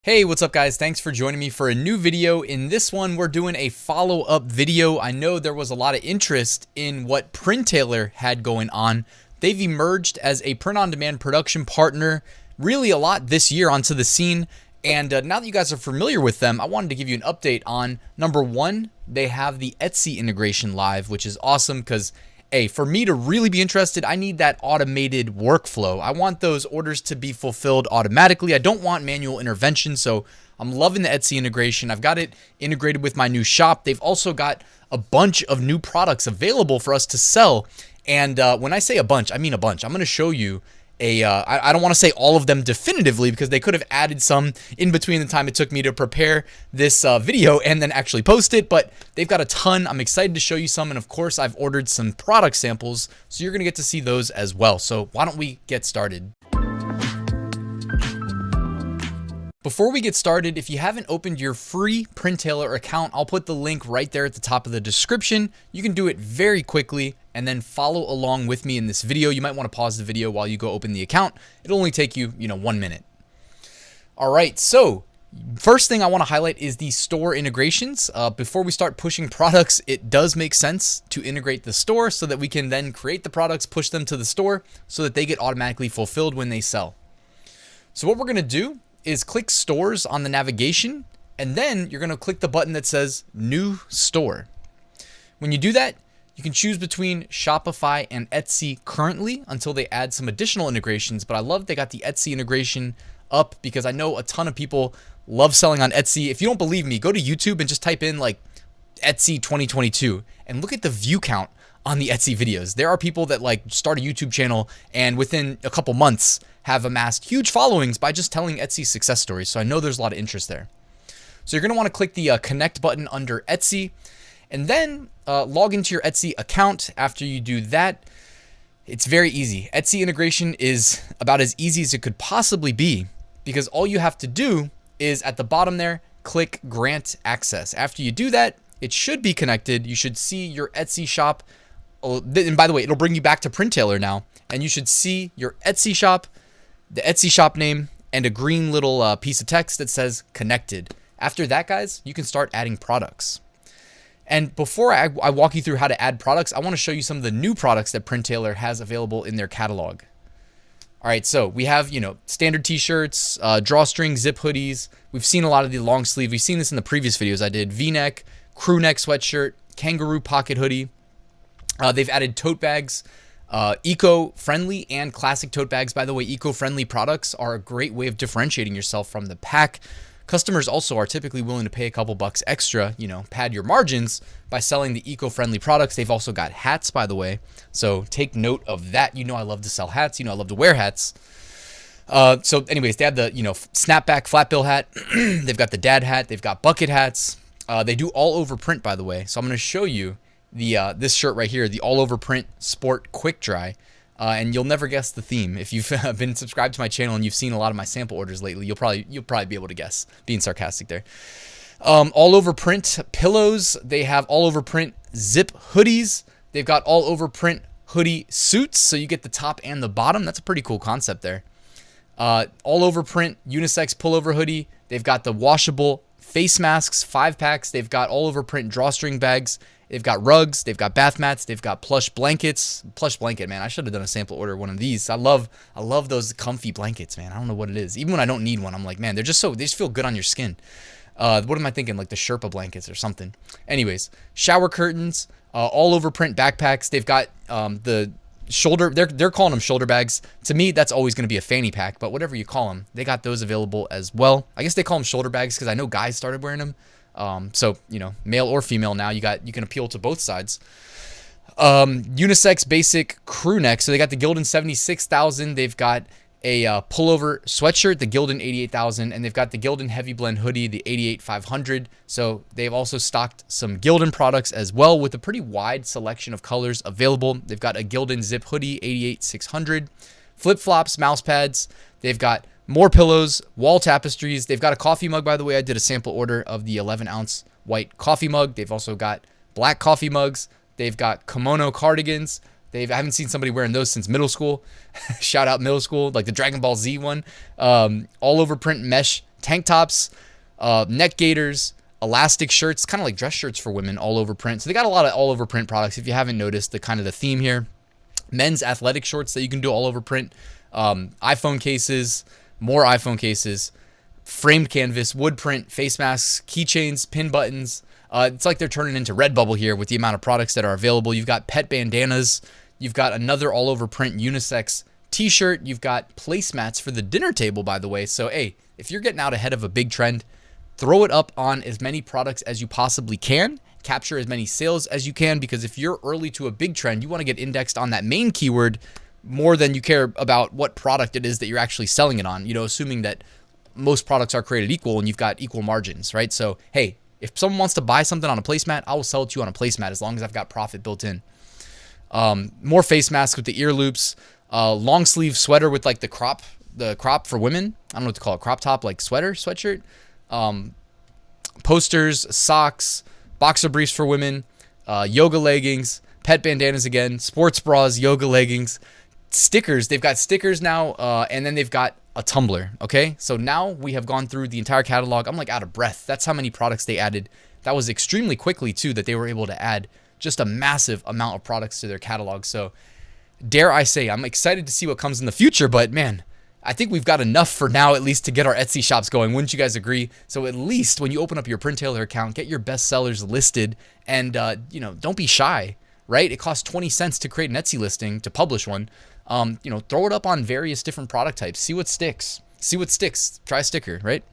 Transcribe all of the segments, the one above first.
Hey, what's up guys? Thanks for joining me for a new video. In this one, we're doing a follow-up video. I know there was a lot of interest in what Printailor had going on. They've emerged as a print-on-demand production partner really a lot this year onto the scene. And now that you guys are familiar with them, I wanted to give you an update on number one, they have the Etsy integration live, which is awesome because hey, for me to really be interested, I need that automated workflow. I want those orders to be fulfilled automatically. I don't want manual intervention, so I'm loving the Etsy integration. I've got it integrated with my new shop. They've also got a bunch of new products available for us to sell. And when I say a bunch, I mean a bunch. I'm going to show you I don't want to say all of them definitively because they could have added some in between the time it took me to prepare this video and then actually post it, but they've got a ton. I'm excited to show you some, and of course I've ordered some product samples, so you're going to get to see those as well. So why don't we get started? Before we get started, if you haven't opened your free Printailor account, I'll put the link right there at the top of the description. You can do it very quickly and then follow along with me in this video. You might want to pause the video while you go open the account. It'll only take you, 1 minute. All right, so first thing I want to highlight is the store integrations. Before we start pushing products, it does make sense to integrate the store so that we can then create the products, push them to the store so that they get automatically fulfilled when they sell. So what we're going to do is click stores on the navigation, and then you're going to click the button that says new store. When you do that, you can choose between Shopify and Etsy currently until they add some additional integrations, but I love they got the Etsy integration up because I know a ton of people love selling on Etsy. If you don't believe me, go to YouTube and just type in like Etsy 2022 and look at the view count on the Etsy videos. There are people that like start a YouTube channel and within a couple months have amassed huge followings by just telling Etsy success stories. So I know there's a lot of interest there. So you're going to want to click the connect button under Etsy and then log into your Etsy account. After you do that, it's very easy. Etsy integration is about as easy as it could possibly be because all you have to do is at the bottom there, click grant access. After you do that, it should be connected. You should see your Etsy shop. And by the way, it'll bring you back to Printailor now, and you should see your Etsy shop, the Etsy shop name, and a green little piece of text that says connected. After that, guys, you can start adding products. And before I walk you through how to add products, I want to show you some of the new products that Printailor has available in their catalog. All right, so we have, standard t-shirts, drawstring, zip hoodies. We've seen a lot of the long sleeve. We've seen this in the previous videos I did. V-neck, crew neck sweatshirt, kangaroo pocket hoodie. They've added tote bags, eco-friendly and classic tote bags. By the way, eco-friendly products are a great way of differentiating yourself from the pack. Customers also are typically willing to pay a couple bucks extra, pad your margins by selling the eco-friendly products. They've also got hats, by the way. So take note of that. I love to sell hats. I love to wear hats. So anyways, they have the, snapback flat bill hat. They've got the dad hat. They've got bucket hats. They do all over print, by the way. So I'm going to show you the this shirt right here, the all over print sport quick dry, and you'll never guess the theme. If you've been subscribed to my channel and you've seen a lot of my sample orders lately, you'll probably be able to guess. Being sarcastic there. All over print pillows. They have all over print zip hoodies. They've got all over print hoodie suits, so you get the top and the bottom. That's a pretty cool concept there. All over print unisex pullover hoodie. They've got the washable face masks, 5-packs. They've got all over print drawstring bags. They've got rugs, they've got bath mats, they've got plush blankets. Plush blanket, man, I should have done a sample order of one of these. I love those comfy blankets, man. I don't know what it is. Even when I don't need one, I'm like, man, they just feel good on your skin. What am I thinking? Like the Sherpa blankets or something. Anyways, shower curtains, all over print backpacks. They've got the shoulder, they're calling them shoulder bags. To me, that's always going to be a fanny pack, but whatever you call them, they got those available as well. I guess they call them shoulder bags because I know guys started wearing them. So, male or female now, you can appeal to both sides. Unisex basic crew neck. So they got the Gildan 76,000. They've got a pullover sweatshirt, the Gildan 88,000, and they've got the Gildan heavy blend hoodie, the 88,500. So they've also stocked some Gildan products as well with a pretty wide selection of colors available. They've got a Gildan zip hoodie, 88,600, flip-flops, mouse pads. They've got more pillows, wall tapestries. They've got a coffee mug, by the way. I did a sample order of the 11-ounce white coffee mug. They've also got black coffee mugs. They've got kimono cardigans. I haven't seen somebody wearing those since middle school. Shout out middle school, like the Dragon Ball Z one. All over print mesh tank tops, neck gaiters, elastic shirts, kind of like dress shirts for women, all over print. So they got a lot of all over print products. If you haven't noticed the kind of the theme here, men's athletic shorts that you can do all over print, iPhone cases, more iPhone cases, framed canvas, wood print, face masks, keychains, pin buttons. It's like they're turning into Redbubble here with the amount of products that are available. You've got pet bandanas. You've got another all over print unisex t-shirt. You've got placemats for the dinner table, by the way. So, hey, if you're getting out ahead of a big trend, throw it up on as many products as you possibly can. Capture as many sales as you can, because if you're early to a big trend, you want to get indexed on that main keyword more than you care about what product it is that you're actually selling it on, assuming that most products are created equal and you've got equal margins, right? So, hey, if someone wants to buy something on a placemat, I will sell it to you on a placemat as long as I've got profit built in. More face masks with the ear loops, long sleeve sweater with like the crop for women. I don't know what to call it, crop top, like sweatshirt. Posters, socks, boxer briefs for women, yoga leggings, pet bandanas again, sports bras, yoga leggings, stickers. They've got stickers now, and then they've got a tumbler. Okay, so now we have gone through the entire catalog. I'm like out of breath. That's how many products they added. That was extremely quickly too, that they were able to add just a massive amount of products to their catalog. So dare I say, I'm excited to see what comes in the future, but man, I think we've got enough for now, at least to get our Etsy shops going. Wouldn't you guys agree? So at least when you open up your Printailor account, get your best sellers listed, and don't be shy, right? It costs 20 cents to create an Etsy listing, to publish one. Throw it up on various different product types. See what sticks. Try a sticker, right?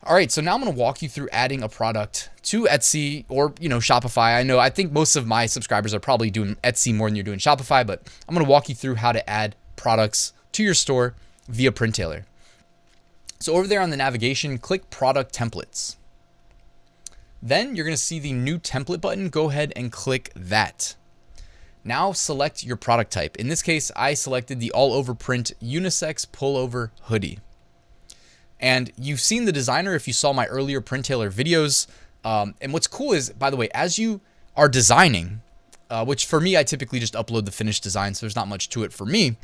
All right, so now I'm going to walk you through adding a product to Etsy or, Shopify. I think most of my subscribers are probably doing Etsy more than you're doing Shopify, but I'm going to walk you through how to add products to your store via Printailor. So over there on the navigation, click Product Templates. Then you're going to see the New Template button. Go ahead and click that. Now select your product type. In this case, I selected the all over print unisex pullover hoodie. And you've seen the designer if you saw my earlier Printailor videos. And what's cool is, by the way, as you are designing, which for me, I typically just upload the finished design, so there's not much to it for me.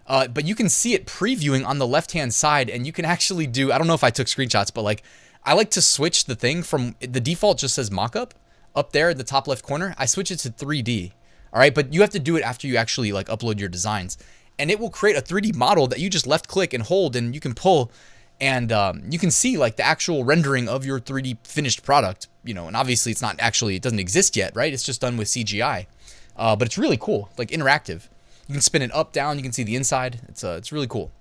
But you can see it previewing on the left-hand side, and you can actually do, I don't know if I took screenshots, but like I like to switch the thing from, the default just says mockup up there at the top left corner. I switch it to 3D. All right, but you have to do it after you actually like upload your designs, and it will create a 3D model that you just left click and hold, and you can pull, and you can see like the actual rendering of your 3D finished product, and obviously it's not actually, it doesn't exist yet, right? It's just done with CGI, but it's really cool, like interactive. You can spin it up, down, you can see the inside. It's really cool.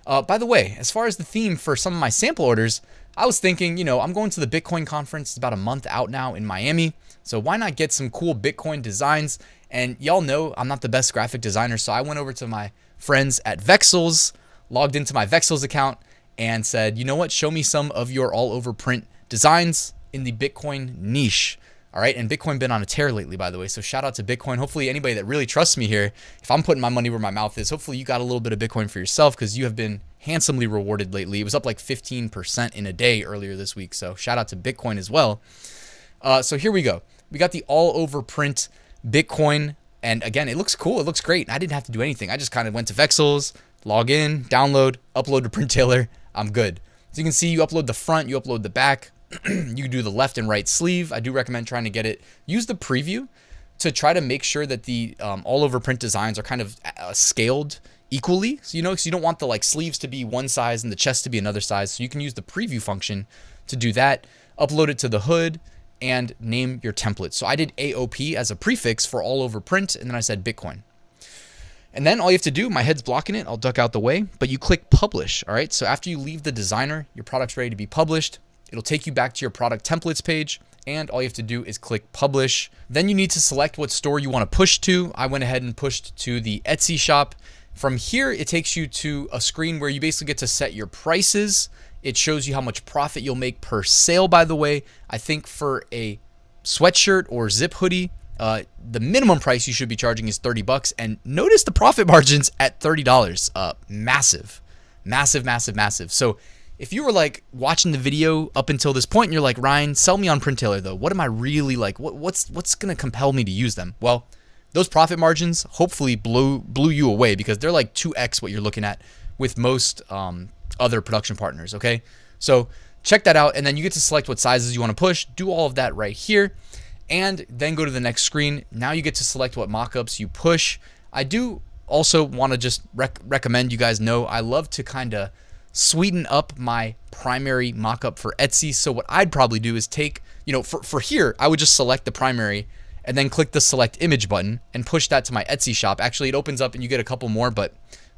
By the way, as far as the theme for some of my sample orders, I was thinking, I'm going to the Bitcoin conference. It's about a month out now in Miami. So why not get some cool Bitcoin designs? And y'all know I'm not the best graphic designer, so I went over to my friends at Vexels, logged into my Vexels account, and said, you know what, show me some of your all over print designs in the Bitcoin niche. All right, and Bitcoin been on a tear lately, by the way, so shout out to Bitcoin. Hopefully anybody that really trusts me here, if I'm putting my money where my mouth is, hopefully you got a little bit of Bitcoin for yourself, because you have been handsomely rewarded lately. It was up like 15% in a day earlier this week, so shout out to Bitcoin as well. So here we go. We got the all over print Bitcoin, and again, it looks cool. It looks great. I didn't have to do anything. I just kind of went to Vexels, log in, download, upload to Printailor. I'm good. So you can see you upload the front, you upload the back. You do the left and right sleeve. I do recommend trying to get it. Use the preview to try to make sure that the all over print designs are kind of scaled equally. So so you don't want the like sleeves to be one size and the chest to be another size. So you can use the preview function to do that. Upload it to the hood and name your template. So I did AOP as a prefix for all over print, and then I said Bitcoin. And then all you have to do, my head's blocking it, I'll duck out the way, but you click publish. All right, so after you leave the designer, your product's ready to be published. It'll take you back to your product templates page, and all you have to do is click publish. Then you need to select what store you want to push to. I went ahead and pushed to the Etsy shop. From here, it takes you to a screen where you basically get to set your prices. It shows you how much profit you'll make per sale, by the way. I think for a sweatshirt or zip hoodie, the minimum price you should be charging is $30. And notice the profit margins at $30. Massive, massive, massive, massive. So if you were like watching the video up until this point and you're like, Ryan, sell me on Printailor though. What am I really like? What's going to compel me to use them? Well, those profit margins hopefully blew you away, because they're like 2x what you're looking at with most other production partners. Okay, so check that out, and then you get to select what sizes you want to push. Do all of that right here, and then go to the next screen. Now you get to select what mockups you push. I do also want to just recommend you guys know I love to kind of sweeten up my primary mockup for Etsy. So what I'd probably do is take, for here, I would just select the primary and then click the select image button and push that to my Etsy shop. Actually, it opens up and you get a couple more, but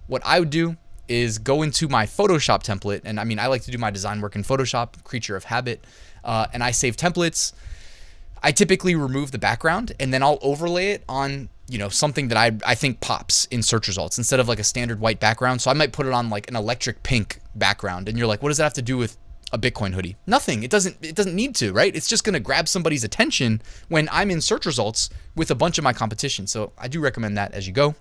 what I would do is go into my Photoshop template. And I mean, I like to do my design work in Photoshop, creature of habit, and I save templates. I typically remove the background and then I'll overlay it on, something that I think pops in search results instead of like a standard white background. So I might put it on like an electric pink background, and you're like, what does that have to do with a Bitcoin hoodie? Nothing. It doesn't need to, right? It's just going to grab somebody's attention when I'm in search results with a bunch of my competition. So I do recommend that as you go. All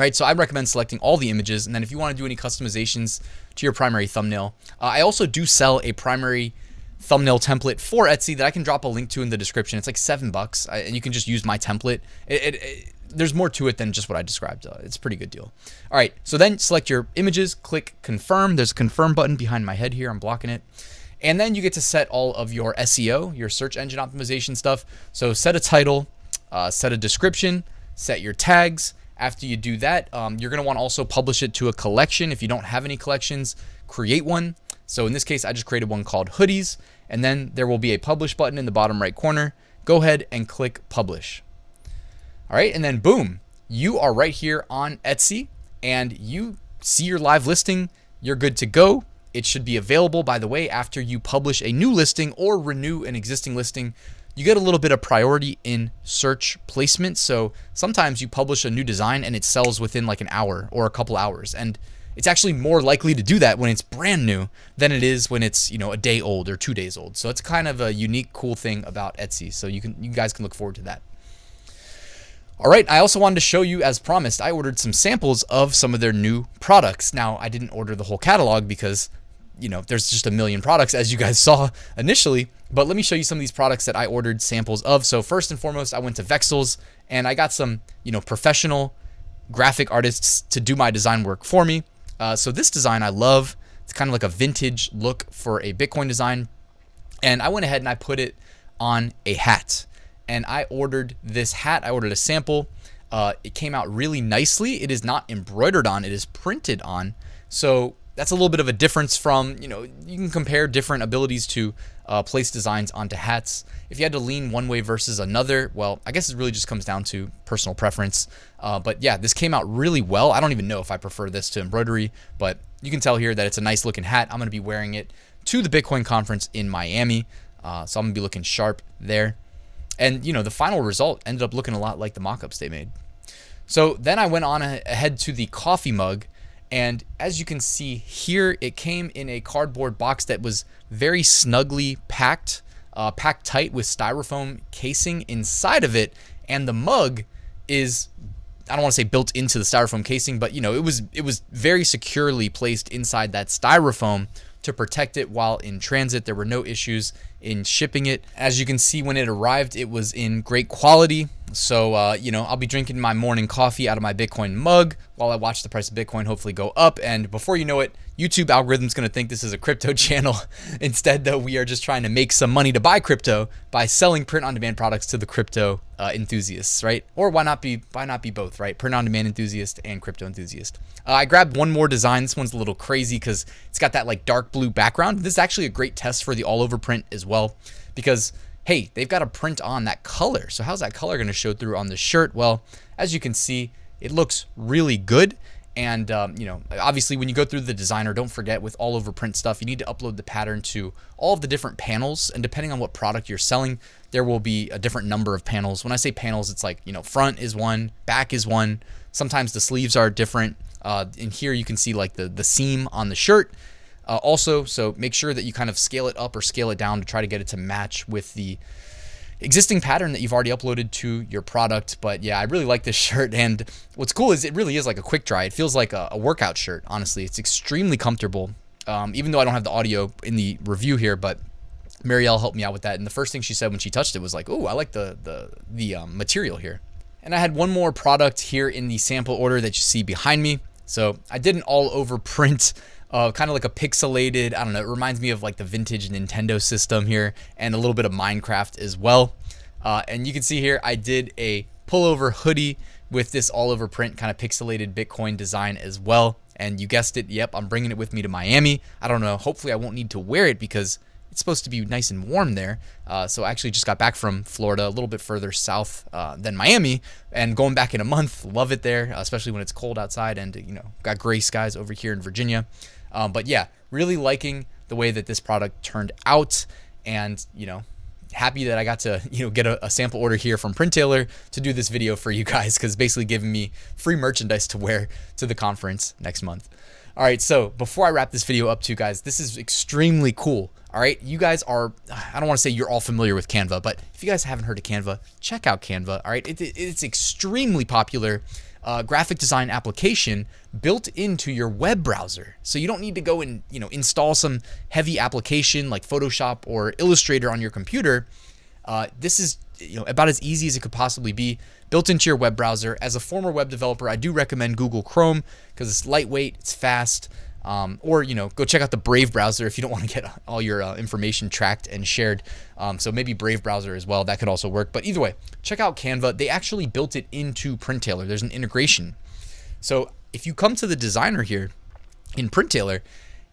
right, so I recommend selecting all the images, and then if you want to do any customizations to your primary thumbnail, I also do sell a primary thumbnail template for Etsy that I can drop a link to in the description. It's like $7, and you can just use my template. There's more to it than just what I described. It's a pretty good deal. All right, so then select your images, click confirm. There's a confirm button behind my head here. I'm blocking it. And then you get to set all of your SEO, your search engine optimization stuff. So set a title, set a description, set your tags. After you do that, you're going to want to also publish it to a collection. If you don't have any collections, create one. So in this case, I just created one called hoodies, and then there will be a publish button in the bottom right corner. Go ahead and click publish. All right, and then boom, you are right here on Etsy, and you see your live listing. You're good to go. It should be available, by the way, after you publish a new listing or renew an existing listing. You get a little bit of priority in search placement. So sometimes you publish a new design and it sells within like an hour or a couple hours, and it's actually more likely to do that when it's brand new than it is when it's, a day old or 2 days old. So it's kind of a unique, cool thing about Etsy. So you guys can look forward to that. All right, I also wanted to show you, as promised, I ordered some samples of some of their new products. Now, I didn't order the whole catalog because, there's just a million products, as you guys saw initially. But let me show you some of these products that I ordered samples of. So first and foremost, I went to Vexels, and I got some, professional graphic artists to do my design work for me. So this design I love. It's kind of like a vintage look for a Bitcoin design. And I went ahead and I put it on a hat. And I ordered this hat. I ordered a sample. It came out really nicely. It is not embroidered on. It is printed on. So that's a little bit of a difference from, you can compare different abilities to place designs onto hats. If you had to lean one way versus another, well, I guess it really just comes down to personal preference. But yeah, this came out really well. I don't even know if I prefer this to embroidery, but you can tell here that it's a nice looking hat. I'm going to be wearing it to the Bitcoin conference in Miami. So I'm going to be looking sharp there. And, the final result ended up looking a lot like the mockups they made. So then I went on ahead to the coffee mug. And as you can see here, it came in a cardboard box that was very snugly packed, packed tight with styrofoam casing inside of it. And the mug is, I don't want to say built into the styrofoam casing, but it was very securely placed inside that styrofoam to protect it while in transit. There were no issues in shipping it. As you can see, when it arrived, it was in great quality. So, I'll be drinking my morning coffee out of my Bitcoin mug while I watch the price of Bitcoin hopefully go up. And before you know it, YouTube algorithm's going to think this is a crypto channel. Instead, though, we are just trying to make some money to buy crypto by selling print-on-demand products to the crypto enthusiasts, right? Or why not be both, right? Print-on-demand enthusiast and crypto enthusiast. I grabbed one more design. This one's a little crazy because it's got that like dark blue background. This is actually a great test for the all-over print as well, because hey, they've got to print on that color. So how's that color going to show through on the shirt? Well, as you can see, it looks really good. And, obviously when you go through the designer, don't forget with all over print stuff, you need to upload the pattern to all of the different panels. And depending on what product you're selling, there will be a different number of panels. When I say panels, it's like, front is one, back is one. Sometimes the sleeves are different. In here, you can see like the seam on the shirt. Also, so make sure that you kind of scale it up or scale it down to try to get it to match with the existing pattern that you've already uploaded to your product. But yeah, I really like this shirt. And what's cool is it really is like a quick dry. It feels like a workout shirt, honestly. It's extremely comfortable, even though I don't have the audio in the review here, but Marielle helped me out with that. And the first thing she said when she touched it was like, oh, I like the material here. And I had one more product here in the sample order that you see behind me. So I did an all over print, kind of like a pixelated, I don't know, it reminds me of like the vintage Nintendo system here, and a little bit of Minecraft as well. And you can see here, I did a pullover hoodie with this all over print kind of pixelated Bitcoin design as well. And you guessed it, yep, I'm bringing it with me to Miami. I don't know, hopefully I won't need to wear it because it's supposed to be nice and warm there. So I actually just got back from Florida, a little bit further south than Miami, and going back in a month. Love it there, especially when it's cold outside, and you know, got gray skies over here in Virginia. But yeah, really liking the way that this product turned out, and you know, happy that I got to get a sample order here from Printailor to do this video for you guys, because it's basically giving me free merchandise to wear to the conference next month. All right, so before I wrap this video up too, guys, this is extremely cool. All right, you guys are, I don't want to say you're all familiar with Canva, but if you guys haven't heard of Canva, check out Canva. All right, it's extremely popular graphic design application built into your web browser. So you don't need to go and install some heavy application like Photoshop or Illustrator on your computer. This is about as easy as it could possibly be, built into your web browser. As a former web developer, I do recommend Google Chrome because it's lightweight, it's fast. Or go check out the Brave browser if you don't want to get all your information tracked and shared. So maybe Brave browser as well, that could also work. But either way, check out Canva. They actually built it into Printailor. There's an integration. So if you come to the designer here in Printailor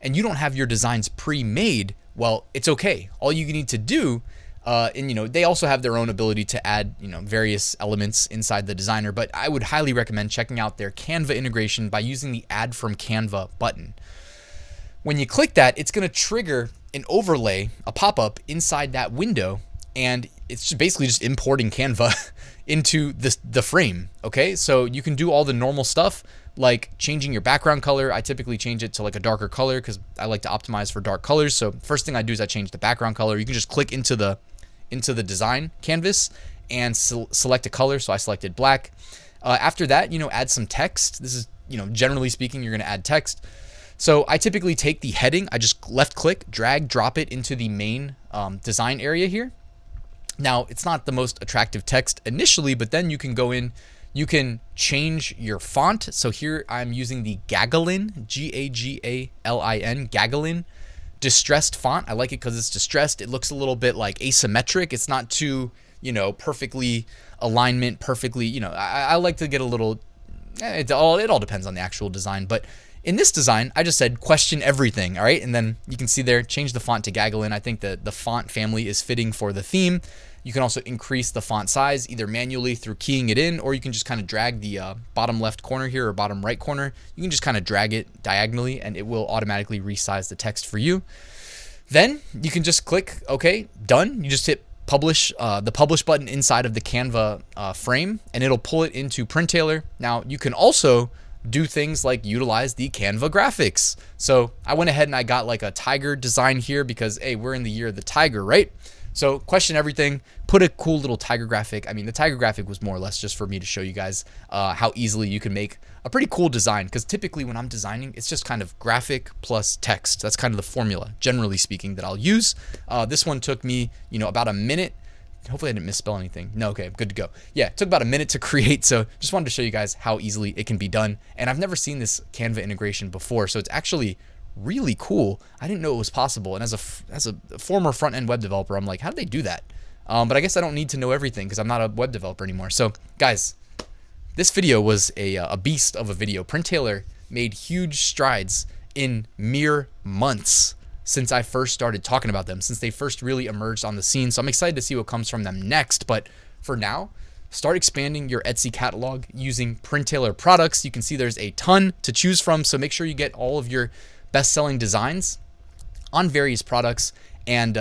and you don't have your designs pre-made, well, it's okay. All you need to do, and they also have their own ability to add various elements inside the designer, but I would highly recommend checking out their Canva integration by using the Add from Canva button. When you click that, it's going to trigger an overlay, a pop-up inside that window, and it's just basically just importing Canva into the frame. Okay, so you can do all the normal stuff like changing your background color. I typically change it to like a darker color because I like to optimize for dark colors. So first thing I do is I change the background color. You can just click into the design canvas and select a color. So I selected black. After that, add some text. This is, generally speaking, you're going to add text. So I typically take the heading, I just left click, drag, drop it into the main design area here. Now, it's not the most attractive text initially, but then you can go in, you can change your font. So here I'm using the Gagalin, Gagalin, Gagalin distressed font. I like it because it's distressed. It looks a little bit like asymmetric. It's not too, perfectly alignment, perfectly, I like to get a little, it all depends on the actual design. But in this design, I just said question everything, all right? And then you can see there, change the font to Gagalin. I think that the font family is fitting for the theme. You can also increase the font size either manually through keying it in, or you can just kind of drag the bottom left corner here or bottom right corner. You can just kind of drag it diagonally and it will automatically resize the text for you. Then you can just click, okay, done. You just hit publish, the publish button inside of the Canva frame, and it'll pull it into Printailor. Now you can also do things like utilize the Canva graphics. So I went ahead and I got like a tiger design here because, hey, we're in the year of the tiger, right? So question everything, put a cool little tiger graphic. I mean, the tiger graphic was more or less just for me to show you guys how easily you can make a pretty cool design, because typically when I'm designing, it's just kind of graphic plus text. That's kind of the formula, generally speaking, that I'll use. This one took me, about a minute. Hopefully I didn't misspell anything. No, okay, good to go. Yeah, it took about a minute to create, so just wanted to show you guys how easily it can be done. And I've never seen this Canva integration before, so it's actually really cool. I didn't know it was possible, and as a former front-end web developer, I'm like, how did they do that? But I guess I don't need to know everything because I'm not a web developer anymore. So guys, this video was a beast of a video. Printailor made huge strides in mere months since I first started talking about them, since they first really emerged on the scene. So I'm excited to see what comes from them next. But for now, start expanding your Etsy catalog using Printailor products. You can see there's a ton to choose from. So make sure you get all of your best-selling designs on various products and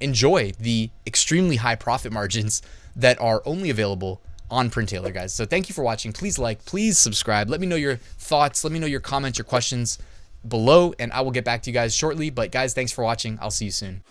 enjoy the extremely high profit margins that are only available on Printailor, guys. So thank you for watching. Please like, please subscribe. Let me know your thoughts. Let me know your comments, your questions below, and I will get back to you guys shortly. But guys, thanks for watching. I'll see you soon.